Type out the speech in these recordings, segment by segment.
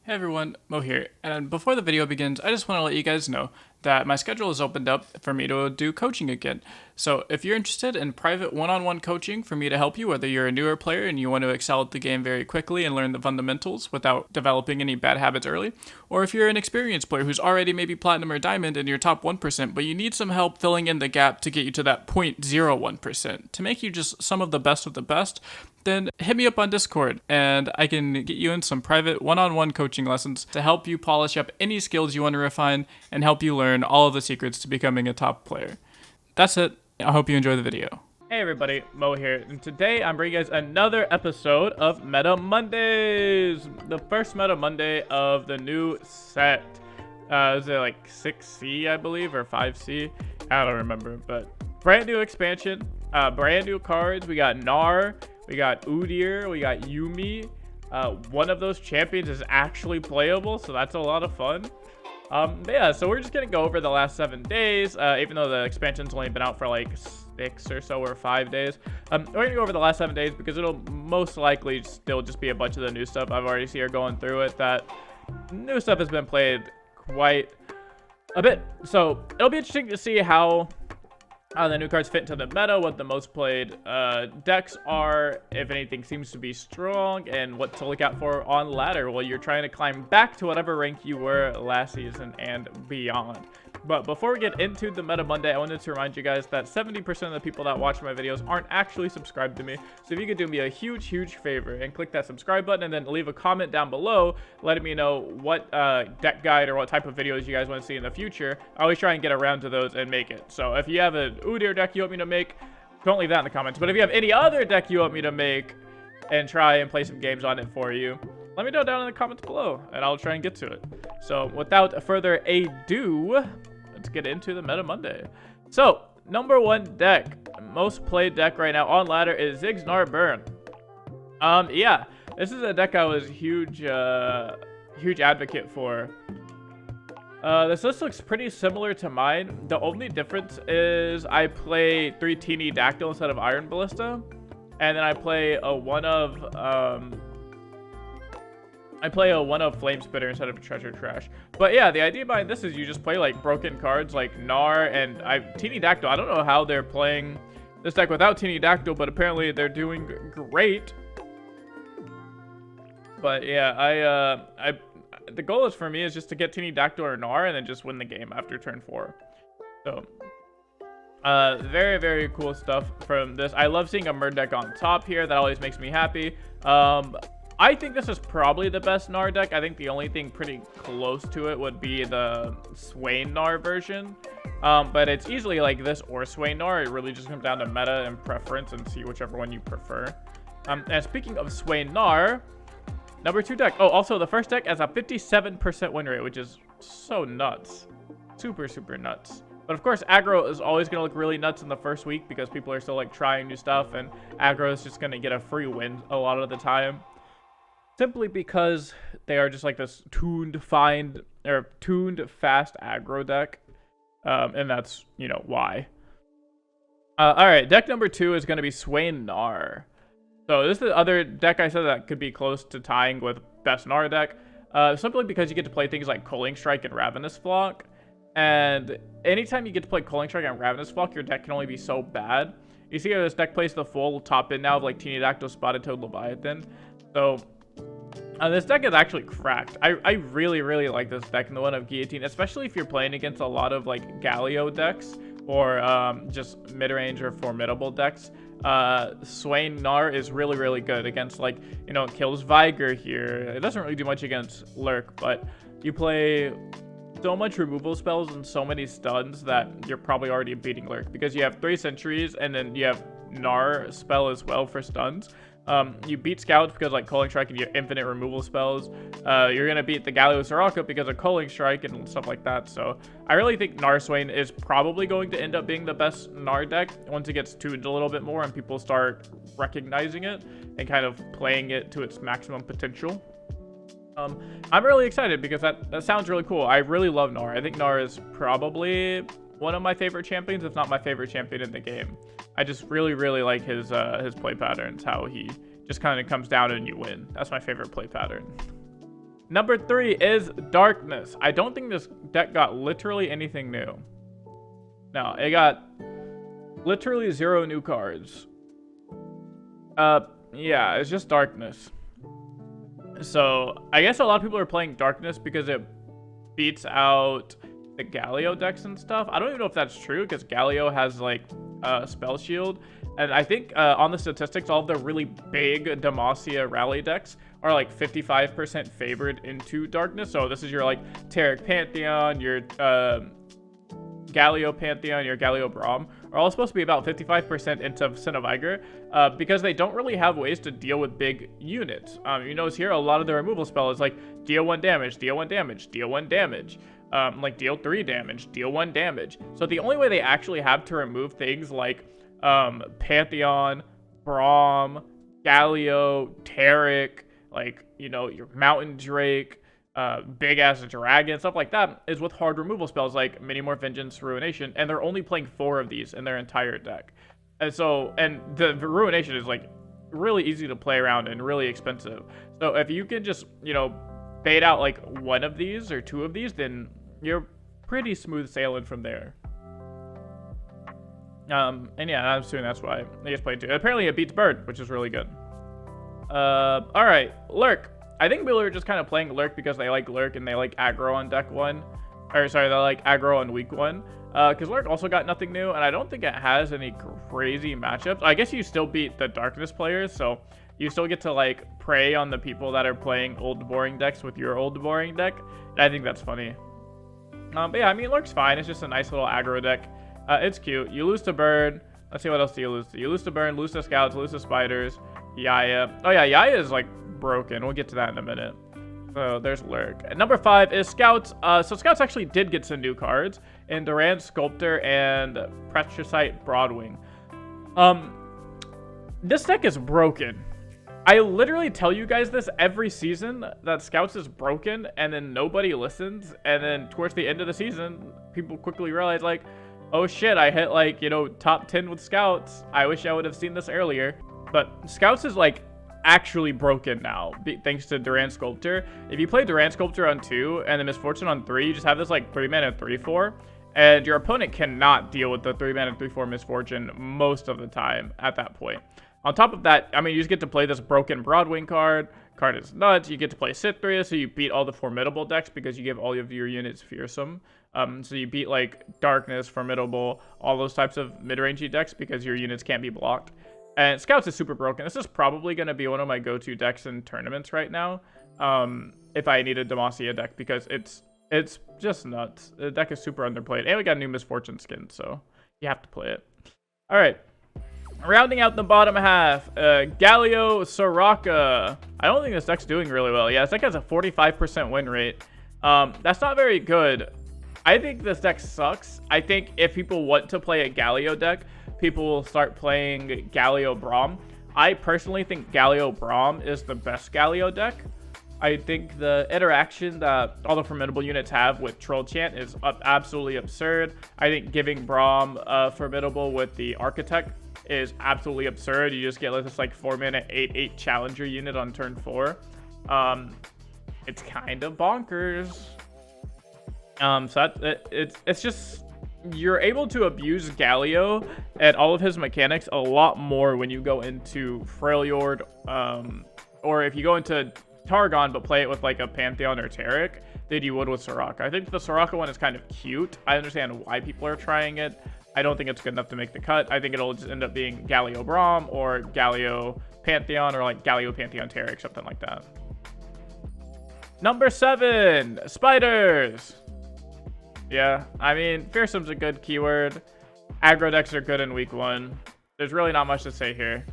Hey everyone, Mo here, and before the video begins, I just want to let you guys know that my schedule has opened up for me to do coaching again. So if you're interested in private one-on-one coaching for me to help you, whether you're a newer player and you want to excel at the game very quickly and learn the fundamentals without developing any bad habits early, or if you're an experienced player who's already maybe platinum or diamond in your top 1%, but you need some help filling in the gap to get you to that 0.01%, to make you just some of the best, then hit me up on Discord and I can get you in some private one-on-one coaching lessons to help you polish up any skills you want to refine and help you learn all of the secrets to becoming a top player. That's it. I hope you enjoy the video. Hey everybody, Mo here, and today I'm bringing you guys another episode of Meta Mondays! The first Meta Monday of the new set. Is it like 6C, I believe, or 5C? I don't remember, but brand new expansion, brand new cards. We got Gnar, we got Udyr, we got Yuumi. One of those champions is actually playable, so that's a lot of fun. But yeah, so we're just gonna go over the last 7 days, even though the expansion's only been out for like 6 or so or 5 days. We're gonna go over the last 7 days because it'll most likely still just be a bunch of the new stuff. I've already seen her going through it. That new stuff has been played quite a bit, so it'll be interesting to see how the new cards fit into the meta, what the most played decks are, if anything seems to be strong, and what to look out for on ladder while you're trying to climb back to whatever rank you were last season and beyond. But before we get into the Meta Monday, I wanted to remind you guys that 70% of the people that watch my videos aren't actually subscribed to me. So if you could do me a huge favor and click that subscribe button and then leave a comment down below letting me know what deck guide or what type of videos you guys want to see in the future, I always try and get around to those and make it. So if you have an Udyr deck you want me to make, don't leave that in the comments. But if you have any other deck you want me to make and try and play some games on it for you, let me know down in the comments below and I'll try and get to it. So without further ado, let's get into the Meta Monday. So number one deck, most played deck right now on ladder is Ziggs Gnar Burn. Yeah, this is a deck I was huge advocate for. This list looks pretty similar to mine. The only difference is I play 3 Teeny Dactyl instead of Iron Ballista, and then I play a one of Flame Spitter instead of Treasure Trash. But yeah, the idea behind this is you just play like broken cards like Gnar and Teeny Dactyl. I don't know how they're playing this deck without Teeny Dactyl, but apparently they're doing great. But yeah, the goal is for me is just to get Teeny Dactyl or Gnar and then just win the game after turn 4. So very cool stuff from this. I love seeing a Murd deck on top here. That always makes me happy. I think this is probably the best Gnar deck. I think the only thing pretty close to it would be the Swain Gnar version. But it's easily like this or Swain Gnar. It really just comes down to meta and preference and see whichever one you prefer. And speaking of Swain Gnar, number 2 deck. Oh, also the first deck has a 57% win rate, which is so nuts. Super nuts. But of course, aggro is always going to look really nuts in the first week because people are still like trying new stuff, and aggro is just going to get a free win a lot of the time. Simply because they are just like this tuned fast aggro deck. And that's, you know, why. Alright, deck number 2 is going to be Swain Gnar. So this is the other deck I said that could be close to tying with best Gnar deck. Simply because you get to play things like Culling Strike and Ravenous Flock. And anytime you get to play Culling Strike and Ravenous Flock, your deck can only be so bad. You see how this deck plays the full top in now of like Teeny Dactyl, Spotted Toad, Leviathan. So this deck is actually cracked. I really like this deck in the one of Guillotine, especially if you're playing against a lot of like Galio decks or just mid-range or formidable decks. Swain Gnar is really good against, like, you know, it kills Vigor here. It doesn't really do much against Lurk, but you play so much removal spells and so many stuns that you're probably already beating Lurk because you have 3 sentries and then you have Gnar spell as well for stuns. You beat Scouts because like Culling Strike and you have infinite removal spells. You're gonna beat the Galio Soraka because of Culling Strike and stuff like that. So I really think Gnar Swain is probably going to end up being the best Gnar deck once it gets tuned a little bit more and people start recognizing it and kind of playing it to its maximum potential. I'm really excited because that sounds really cool. I really love Gnar. I think Gnar is probably one of my favorite champions, if not my favorite champion in the game. I just really like his play patterns, how he just kind of comes down and you win. That's my favorite play pattern. Number 3 is Darkness. I don't think this deck got literally anything new. No, it got literally 0 new cards. Yeah, it's just Darkness. So, I guess a lot of people are playing Darkness because it beats out the Galio decks and stuff. I don't even know if that's true because Galio has like Spell Shield. And I think on the statistics, all of the really big Demacia rally decks are like 55% favored into Darkness. So this is your like Taric Pantheon, your Galio Pantheon, your Galio Braum are all supposed to be about 55% into Cinnaviger because they don't really have ways to deal with big units. You notice here a lot of the removal spell is like deal 1 damage, deal 1 damage, deal 1 damage. Like deal 3 damage, deal 1 damage. So the only way they actually have to remove things like Pantheon, Braum, Galio, Taric, like, you know, your Mountain Drake, big ass dragon, stuff like that, is with hard removal spells like Minimorph, Vengeance, Ruination, and they're only playing 4 of these in their entire deck. And so, and the Ruination is like really easy to play around and really expensive. So if you can just, you know, bait out like 1 of these or 2 of these, then you're pretty smooth sailing from there. And yeah, I'm assuming that's why they just played 2. Apparently it beats Bird, which is really good. Alright, Lurk. I think people are just kind of playing Lurk because they like Lurk and they like aggro on deck 1. Or sorry, they like aggro on week 1. Because Lurk also got nothing new, and I don't think it has any crazy matchups. I guess you still beat the Darkness players, so you still get to like prey on the people that are playing old boring decks with your old boring deck. And I think that's funny. But yeah, I mean, Lurk's fine. It's just a nice little aggro deck. It's cute. You lose to Bird. Let's see, what else do you lose to? You lose to Bird, lose to Scouts, lose to Spiders, Yaya. Oh yeah, Yaya is like broken. We'll get to that in a minute. So there's Lurk. And number 5 is Scouts. So Scouts actually did get some new cards in Durand Sculptor and Petricite Broadwing. This deck is broken. I literally tell you guys this every season, that Scouts is broken, and then nobody listens, and then towards the end of the season, people quickly realize, like, oh shit, I hit, like, you know, top 10 with Scouts. I wish I would have seen this earlier. But Scouts is, like, actually broken now, thanks to Durand Sculptor. If you play Durand Sculptor on 2, and then Misfortune on 3, you just have this, like, 3-mana 3/4, and your opponent cannot deal with the 3-mana 3/4 Misfortune most of the time at that point. On top of that, I mean, you just get to play this broken Broadwing card. Card is nuts. You get to play Cithria, so you beat all the formidable decks because you give all of your units fearsome. So you beat, like, Darkness, Formidable, all those types of mid-rangey decks because your units can't be blocked. And Scouts is super broken. This is probably going to be one of my go-to decks in tournaments right now if I need a Demacia deck because it's just nuts. The deck is super underplayed. And we got a new Misfortune skin, so you have to play it. All right. Rounding out the bottom half, Galio Soraka. I don't think this deck's doing really well. Yeah, this deck has a 45% win rate. That's not very good. I think this deck sucks. I think if people want to play a Galio deck, people will start playing Galio Braum. I personally think Galio Braum is the best Galio deck. I think the interaction that all the formidable units have with Troll Chant is absolutely absurd. I think giving Braum formidable with the Architect is absolutely absurd. You just get this like 4-mana 8/8 Challenger unit on turn 4. It's kind of bonkers. So it's just, you're able to abuse Galio and all of his mechanics a lot more when you go into Freljord, or if you go into Targon but play it with like a Pantheon or Taric than you would with Soraka. I think the Soraka one is kind of cute. I understand why people are trying it. I don't think it's good enough to make the cut. I think it'll just end up being Galio Braum or Galio Pantheon or like Galio Pantheon Taric, something like that. Number 7, Spiders. Yeah, I mean, Fearsome's a good keyword. Aggro decks are good in week 1. There's really not much to say here.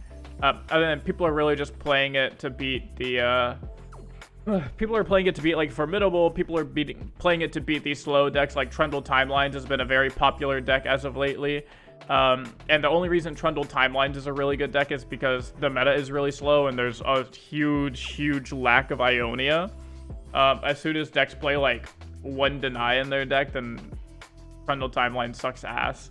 Other than people are really just playing it to beat the... people are playing it to beat, like, Formidable. People are playing it to beat these slow decks. Like, Trundle Timelines has been a very popular deck as of lately. And the only reason Trundle Timelines is a really good deck is because the meta is really slow and there's a huge lack of Ionia. As soon as decks play, like, 1 Deny in their deck, then Trundle Timeline sucks ass.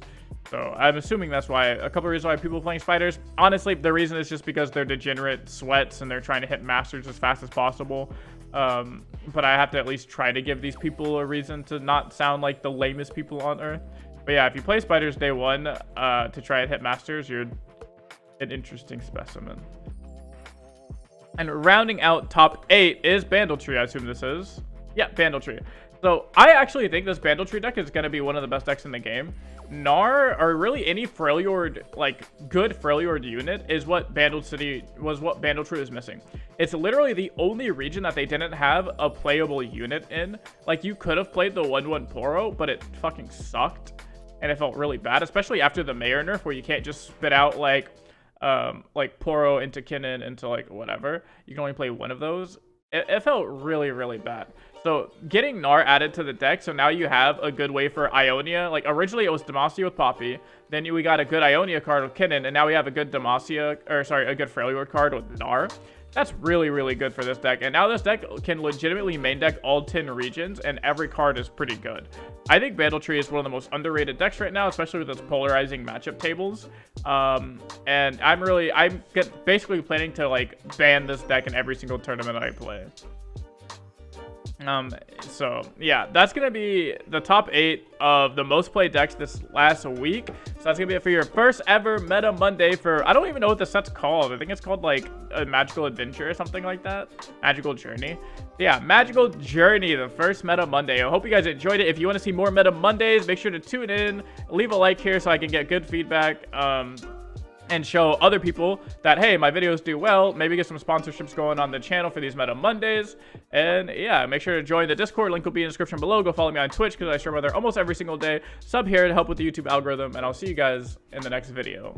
So I'm assuming that's why, a couple of reasons why people are playing spiders. Honestly, the reason is just because they're degenerate sweats and they're trying to hit masters as fast as possible. But I have to at least try to give these people a reason to not sound like the lamest people on earth. But yeah, if you play spiders day one to try and hit masters, you're an interesting specimen. And rounding out top 8 is Bandle Tree, I assume this is. Yeah, Bandle Tree. So I actually think this Bandle Tree deck is going to be one of the best decks in the game. Gnar, or really any Freljord, like good Freljord unit, is what Bandle Tree was missing. It's literally the only region that they didn't have a playable unit in. Like, you could have played the 1/1 Poro, but it fucking sucked. And it felt really bad, especially after the Mayor nerf, where you can't just spit out like Poro into Kinnan into like whatever. You can only play one of those. It felt really, really bad. So getting Gnar added to the deck, so now you have a good way for Ionia. Like, originally it was Demacia with Poppy, then we got a good Ionia card with Kinnan, and now we have a good Demacia, or sorry, a good Freljord card with Gnar. That's really, really good for this deck. And now this deck can legitimately main deck all 10 regions, and every card is pretty good. I think Bandle Tree is one of the most underrated decks right now, especially with its polarizing matchup tables. And I'm basically planning to like ban this deck in every single tournament I play. So yeah, that's gonna be the top 8 of the most played decks this last week. So that's gonna be it for your first ever Meta Monday for, I don't even know what the set's called. I think it's called like a Magical Adventure or something like that. Magical Journey. Yeah, Magical Journey, the first Meta Monday. I hope you guys enjoyed it. If you want to see more Meta Mondays, make sure to tune in, leave a like here so I can get good feedback. And show other people that, hey, my videos do well. Maybe get some sponsorships going on the channel for these Meta Mondays. And yeah, make sure to join the Discord. Link will be in the description below. Go follow me on Twitch because I stream there almost every single day. Sub here to help with the YouTube algorithm. And I'll see you guys in the next video.